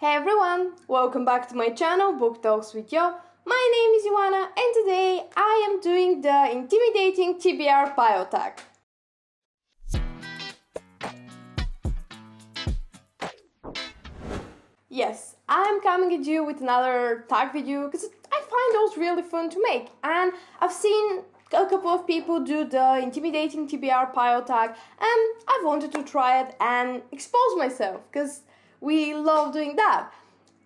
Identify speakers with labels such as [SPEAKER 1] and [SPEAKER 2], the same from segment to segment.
[SPEAKER 1] Hey everyone, welcome back to my channel Book Talks with Yo. My name is Ioana and today I am doing the intimidating TBR Pile tag. Yes, I'm coming at you with another tag video because I find those really fun to make, and I've seen a couple of people do the intimidating TBR Pile tag and I wanted to try it and expose myself because we love doing that.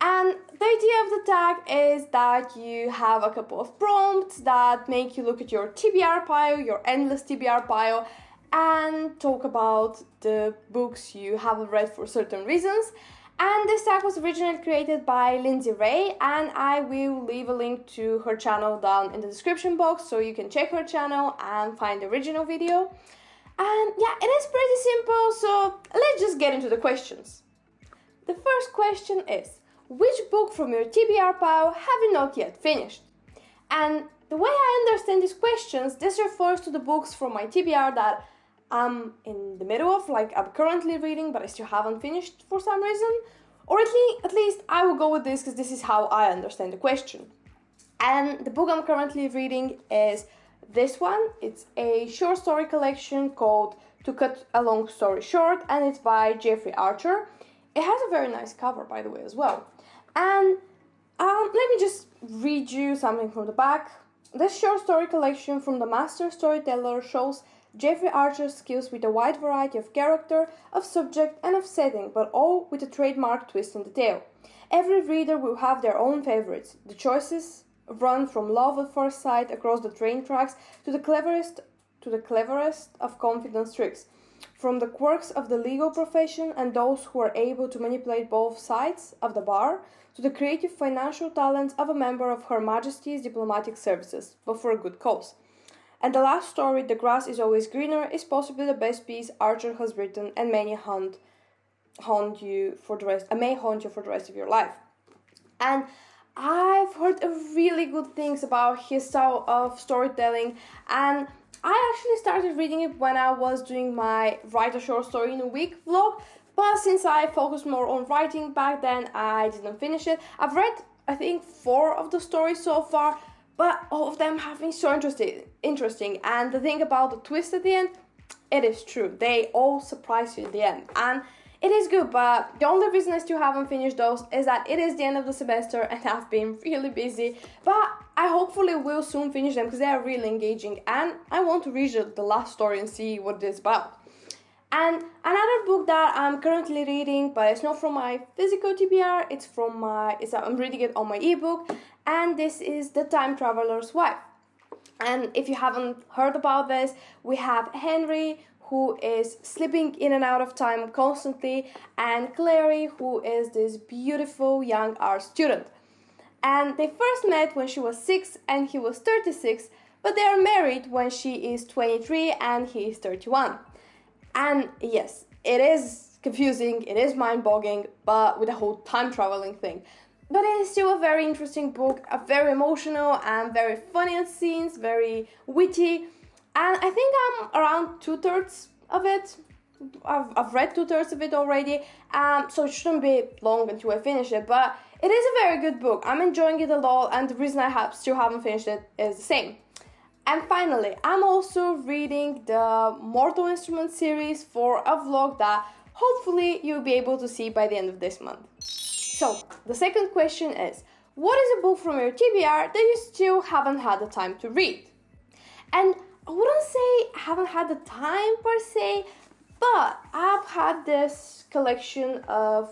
[SPEAKER 1] And the idea of the tag is that you have a couple of prompts that make you look at your TBR pile, your endless TBR pile, and talk about the books you haven't read for certain reasons. And this tag was originally created by Lindsay Ray, and I will leave a link to her channel down in the description box so you can check her channel and find the original video. And yeah, it is pretty simple, so let's just get into the questions. The first question is, which book from your TBR pile have you not yet finished? And the way I understand these questions, this refers to the books from my TBR that I'm in the middle of, like I'm currently reading but I still haven't finished for some reason. Or at least I will go with this because this is how I understand the question. And the book I'm currently reading is this one. It's a short story collection called To Cut a Long Story Short, and it's by Jeffrey Archer. It has a very nice cover, by the way, as well. And let me just read you something from the back. This short story collection from the master storyteller shows Jeffrey Archer's skills with a wide variety of character, of subject and of setting, but all with a trademark twist in the tale. Every reader will have their own favorites. The choices run from love at first sight across the train tracks to the cleverest of confidence tricks. From the quirks of the legal profession and those who are able to manipulate both sides of the bar, to the creative financial talents of a member of Her Majesty's Diplomatic Services, but for a good cause. And the last story, The Grass is Always Greener, is possibly the best piece Archer has written and may haunt you for the rest of your life. And I've heard really good things about his style of storytelling, and I actually started reading it when I was doing my Write a Short Story in a Week vlog, but since I focused more on writing back then, I didn't finish it. I've read, I think, 4 of the stories so far, but all of them have been so interesting. And the thing about the twist at the end, it is true. They all surprise you at the end. And it is good, but the only reason I still haven't finished those is that it is the end of the semester and I've been really busy. But I hopefully will soon finish them because they are really engaging and I want to read the last story and see what it is about. And another book that I'm currently reading, but it's not from my physical TBR, I'm reading it on my ebook, and this is The Time Traveler's Wife. And if you haven't heard about this, we have Henry, who is slipping in and out of time constantly, and Clary, who is this beautiful young art student. And they first met when she was 6 and he was 36, but they are married when she is 23 and he is 31. And yes, it is confusing, it is mind-boggling, but with the whole time traveling thing. But it is still a very interesting book, very emotional and very funny at scenes, very witty. And I think I'm around 2/3 of it. I've read 2/3 of it already, so it shouldn't be long until I finish it. But it is a very good book. I'm enjoying it a lot, and the reason I still haven't finished it is the same. And finally, I'm also reading the Mortal Instruments series for a vlog that hopefully you'll be able to see by the end of this month. So, the second question is, what is a book from your TBR that you still haven't had the time to read? And I wouldn't say I haven't had the time per se, but I've had this collection of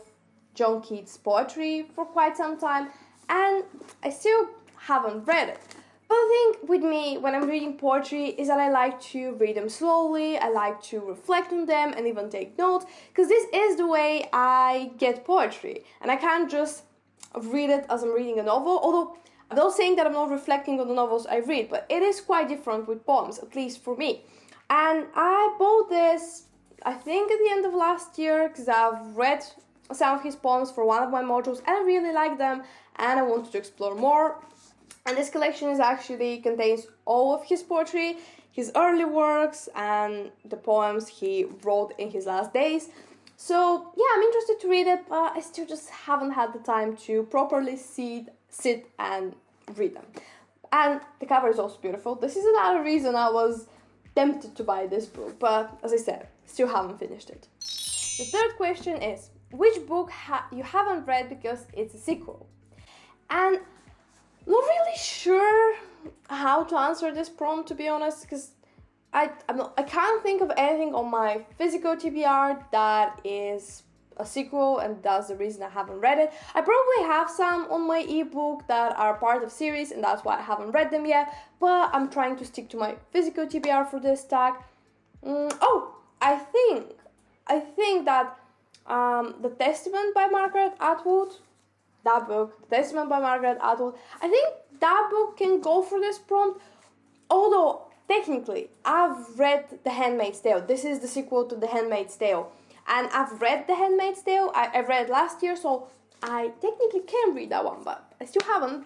[SPEAKER 1] John Keats poetry for quite some time and I still haven't read it. But the thing with me when I'm reading poetry is that I like to read them slowly, I like to reflect on them and even take notes, because this is the way I get poetry. And I can't just read it as I'm reading a novel, although I'm not saying that I'm not reflecting on the novels I read, but it is quite different with poems, at least for me. And I bought this, I think at the end of last year, because I've read some of his poems for one of my modules and I really like them and I wanted to explore more. And this collection contains all of his poetry, his early works and the poems he wrote in his last days. So yeah, I'm interested to read it, but I still just haven't had the time to properly sit and read them. And the cover is also beautiful. This is another reason I was tempted to buy this book, but as I said, still haven't finished it. The third question is, which book you haven't read because it's a sequel? And not really sure how to answer this prompt, to be honest, because I can't think of anything on my physical TBR that is a sequel, and that's the reason I haven't read it. I probably have some on my ebook that are part of series, and that's why I haven't read them yet, but I'm trying to stick to my physical TBR for this tag. I think that The Testament by Margaret Atwood, that book, The Testament by Margaret Atwood, I think that book can go for this prompt, although technically I've read The Handmaid's Tale. This is the sequel to The Handmaid's Tale, and I've read The Handmaid's Tale. I read it last year, so I technically can read that one, but I still haven't.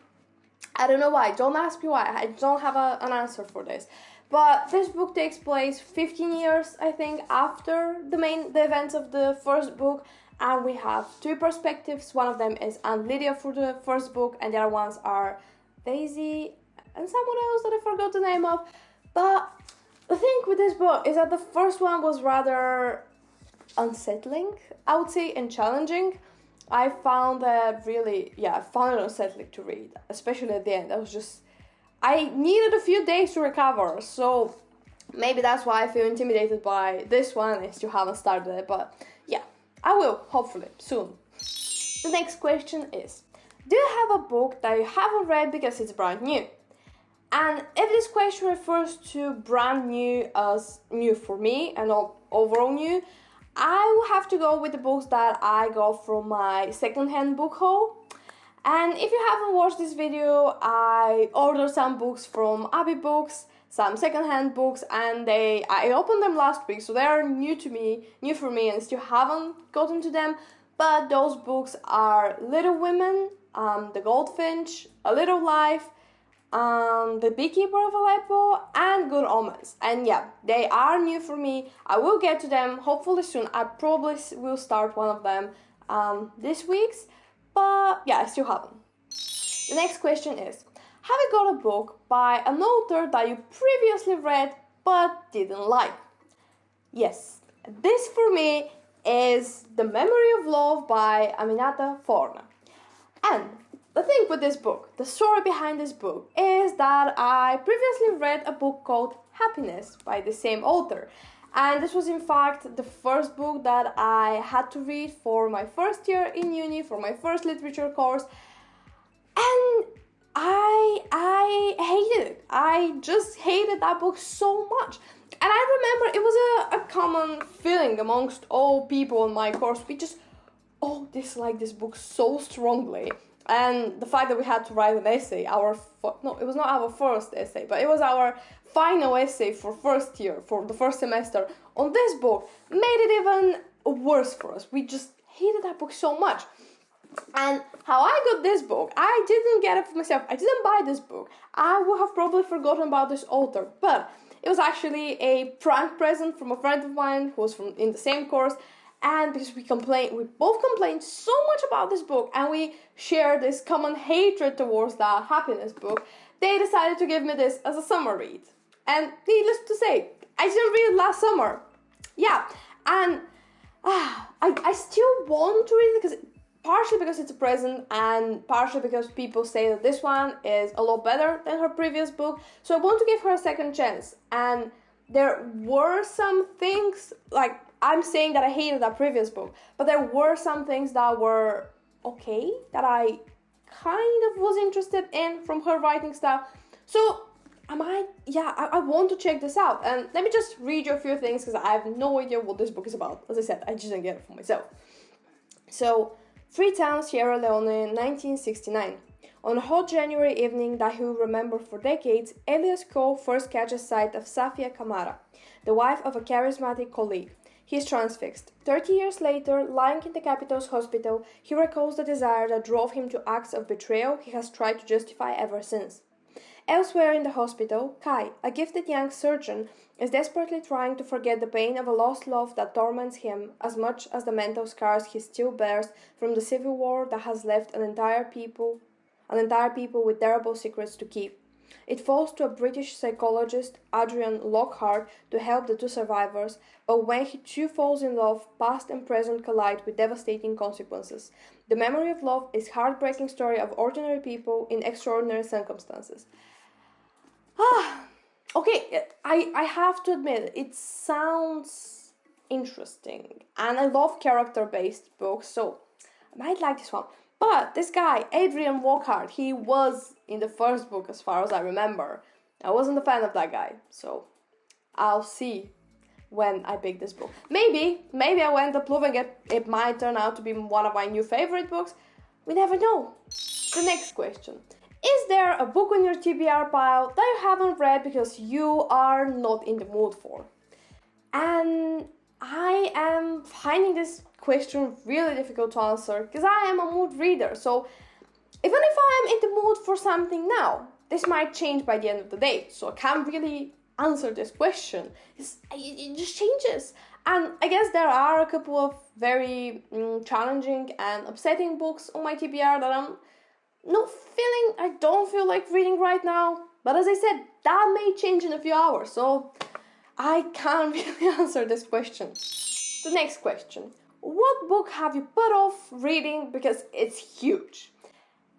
[SPEAKER 1] I don't know why. Don't ask me why. I don't have an answer for this. But this book takes place 15 years, I think, after the events of the first book, and we have two perspectives. One of them is Aunt Lydia for the first book, and the other ones are Daisy and someone else that I forgot the name of. But the thing with this book is that the first one was rather unsettling, I would say, and challenging. I found it unsettling to read, especially at the end. I needed a few days to recover, so maybe that's why I feel intimidated by this one. I still haven't started it, but yeah, I will, hopefully, soon. The next question is, do you have a book that you haven't read because it's brand new? And if this question refers to brand new as new for me and overall new, I will have to go with the books that I got from my secondhand book haul. And if you haven't watched this video, I ordered some books from Abby Books, some secondhand books, and I opened them last week, so they are new for me, and I still haven't gotten to them. But those books are Little Women, The Goldfinch, A Little Life, The Beekeeper of Aleppo, and Good Omens. And yeah, they are new for me. I will get to them hopefully soon. I probably will start one of them this week's. But yeah, I still haven't. The next question is, have you got a book by an author that you previously read but didn't like? Yes, this for me is The Memory of Love by Aminata Forna. And the thing with this book, the story behind this book, is that I previously read a book called Happiness by the same author. And this was in fact the first book that I had to read for my first year in uni, for my first literature course. And I hated it. I just hated that book so much. And I remember it was a common feeling amongst all people in my course. We just all disliked this book so strongly. And the fact that we had to write an essay, it was not our first essay, but it was our final essay for first year, for the first semester, on this book, made it even worse for us. We just hated that book so much. And how I got this book, I didn't get it for myself. I didn't buy this book. I would have probably forgotten about this author, but it was actually a prank present from a friend of mine who was in the same course. And because we both complained so much about this book, and we shared this common hatred towards that Happiness book, they decided to give me this as a summer read. And needless to say, I didn't read it last summer. Yeah, and I still want to read it, partially because it's a present, and partially because people say that this one is a lot better than her previous book. So I want to give her a second chance. And there were some things, like, I'm saying that I hated that previous book, but there were some things that were okay, that I kind of was interested in from her writing style. So I want to check this out. And let me just read you a few things, because I have no idea what this book is about. As I said, I didn't get it for myself. So, Freetown, Sierra Leone, 1969. On a hot January evening that he will remember for decades, Elias Coe first catches sight of Safia Kamara, the wife of a charismatic colleague. He is transfixed. 30 years later, lying in the capital's hospital, he recalls the desire that drove him to acts of betrayal he has tried to justify ever since. Elsewhere in the hospital, Kai, a gifted young surgeon, is desperately trying to forget the pain of a lost love that torments him as much as the mental scars he still bears from the civil war that has left an entire people with terrible secrets to keep. It falls to a British psychologist, Adrian Lockhart, to help the two survivors, but when he too falls in love, past and present collide with devastating consequences. The Memory of Love is a heartbreaking story of ordinary people in extraordinary circumstances. Okay, I have to admit, it sounds interesting, and I love character-based books, so I might like this one. But this guy, Adrian Lockhart, he was in the first book as far as I remember. I wasn't a fan of that guy, so I'll see when I pick this book. Maybe I went up loving it. It might turn out to be one of my new favorite books. We never know. The next question. Is there a book on your TBR pile that you haven't read because you are not in the mood for? And I am finding this question really difficult to answer because I am a mood reader. So even if I am in the mood for something now, this might change by the end of the day. So I can't really answer this question. It just changes. And I guess there are a couple of very challenging and upsetting books on my TBR that I don't feel like reading right now. But as I said, that may change in a few hours. So I can't really answer this question. The next question. What book have you put off reading because it's huge?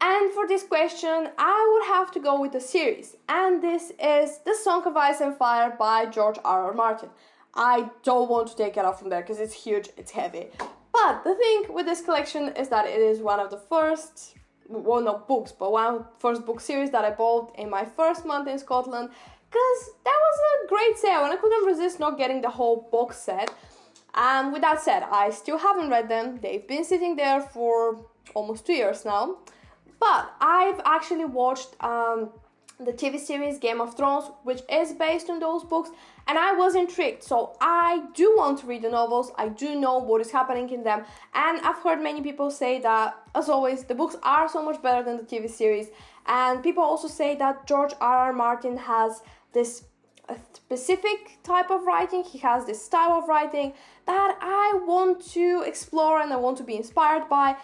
[SPEAKER 1] And for this question, I would have to go with a series. And this is The Song of Ice and Fire by George R.R. Martin. I don't want to take it off from there because it's huge, it's heavy. But the thing with this collection is that it is one of the first, well, not books, but one of the first book series that I bought in my first month in Scotland, because that was a great sale and I couldn't resist not getting the whole box set. And with that said, I still haven't read them. They've been sitting there for almost 2 years now. But I've actually watched the TV series Game of Thrones, which is based on those books, and I was intrigued. So I do want to read the novels. I do know what is happening in them, and I've heard many people say that, as always, the books are so much better than the TV series. And people also say that George R.R. Martin has this specific type of writing. He has this style of writing that I want to explore and I want to be inspired by.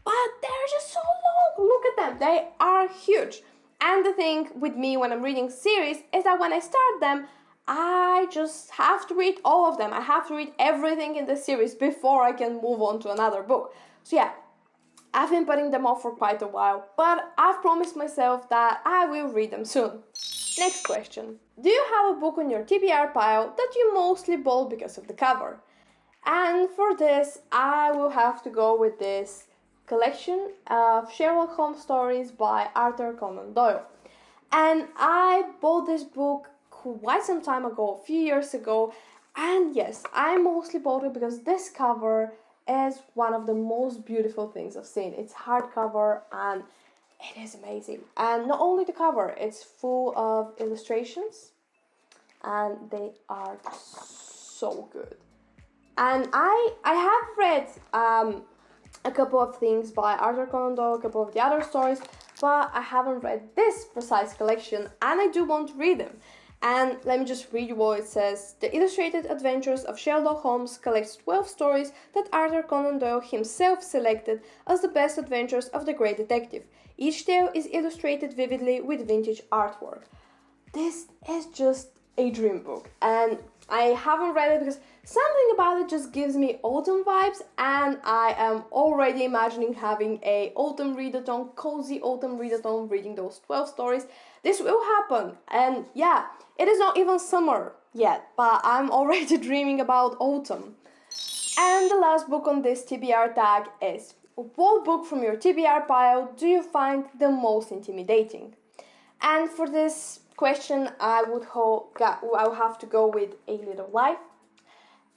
[SPEAKER 1] But they're just so long. Look at them. They are huge. And the thing with me when I'm reading series is that when I start them, I just have to read all of them. I have to read everything in the series before I can move on to another book. So yeah, I've been putting them off for quite a while, but I've promised myself that I will read them soon. Next question. Do you have a book on your TBR pile that you mostly bought because of the cover? And for this, I will have to go with this collection of Sherlock Holmes stories by Arthur Conan Doyle. And I bought this book quite some time ago, a few years ago, and yes, I mostly bought it because this cover is one of the most beautiful things I've seen. It's hardcover and it is amazing. And not only the cover, it's full of illustrations and they are so good. And I have read a couple of things by Arthur Conan Doyle, a couple of the other stories, but I haven't read this precise collection and I do want to read them. And let me just read you what it says. The Illustrated Adventures of Sherlock Holmes collects 12 stories that Arthur Conan Doyle himself selected as the best adventures of the great detective. Each tale is illustrated vividly with vintage artwork. This is just a dream book, and I haven't read it because something about it just gives me autumn vibes, and I am already imagining having a autumn readathon, cozy autumn readathon, reading those 12 stories. This will happen, and yeah, it is not even summer yet, but I'm already dreaming about autumn. And the last book on this TBR tag is, what book from your TBR pile do you find the most intimidating? And for this question, I'll have to go with A Little Life.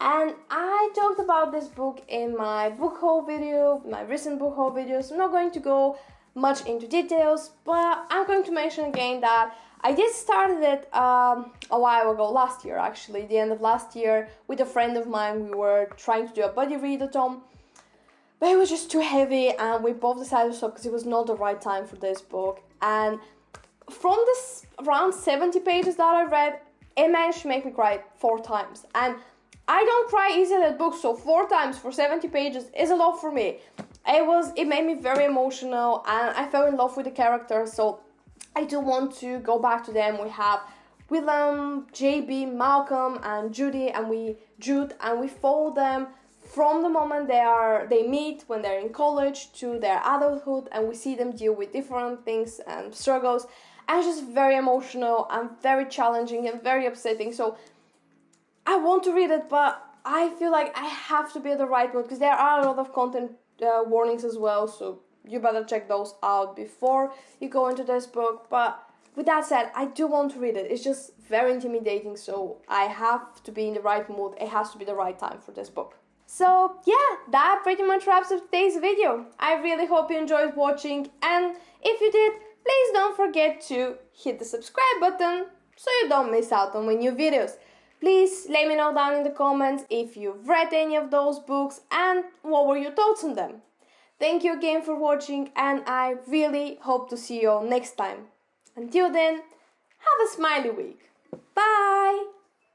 [SPEAKER 1] And I talked about this book in my book haul video, my recent book haul videos. I'm not going to go much into details, but I'm going to mention again that I did start it a while ago, last year actually, the end of last year, with a friend of mine. We were trying to do a buddy readathon, but it was just too heavy and we both decided to stop because it was not the right time for this book. And from this around 70 pages that I read, it managed to make me cry 4 times. And I don't cry easily at books, so 4 times for 70 pages is a lot for me. It made me very emotional, and I fell in love with the characters, so I do want to go back to them. We have Willem, JB, Malcolm, and Jude, and we follow them from the moment they meet when they're in college to their adulthood, and we see them deal with different things and struggles. And it's just very emotional and very challenging and very upsetting. So I want to read it, but I feel like I have to be in the right mood, because there are a lot of content warnings as well, so you better check those out before you go into this book. But with that said, I do want to read it. It's just very intimidating, so I have to be in the right mood. It has to be the right time for this book. So yeah, that pretty much wraps up today's video. I really hope you enjoyed watching, and if you did, please don't forget to hit the subscribe button so you don't miss out on my new videos. Please let me know down in the comments if you've read any of those books and what were your thoughts on them. Thank you again for watching, and I really hope to see you all next time. Until then, have a smiley week. Bye!